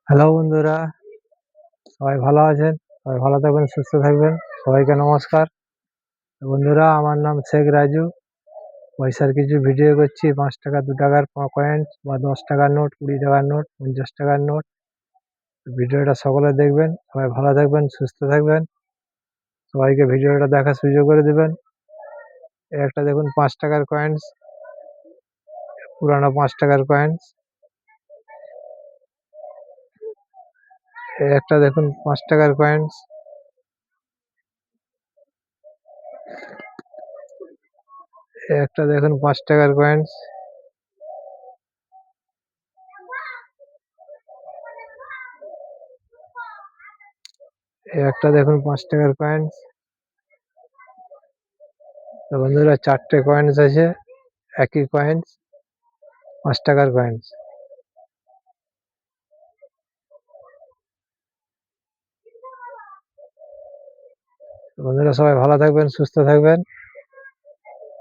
Hello বন্ধুরা, সবাই ভালো আছেন? সবাই ভালো থাকবেন, সুস্থ থাকবেন। সবাইকে নমস্কার। তো বন্ধুরা, আমার নাম শেখ রাজু। পয়সার কিছু ভিডিও করছি। ৫ টাকা, ২ টাকার কয়েন্স বা ১০ টাকার নোট, ২০ টাকার নোট, ৫০ টাকার নোট। ভিডিওটা সকলে দেখবেন। সবাই ভালো থাকবেন, সুস্থ থাকবেন। সবাইকে ভিডিওটা দেখার সুযোগ করে দেবেন। এই একটা দেখুন ৫ টাকার কয়েন্স, পুরানো ৫ টাকার কয়েন্স। এই একটা দেখুন ৫ টাকার কয়েন্স। এই একটা দেখুন ৫ টাকার কয়েন্স। এই একটা দেখুন ৫ টাকার কয়েন্স। তো বন্ধুরা, ৪টে কয়েন্স আছে, একই কয়েন্স, ৫ টাকার কয়েন্স। বন্ধুরা, সবাই ভালো থাকবেন, সুস্থ থাকবেন।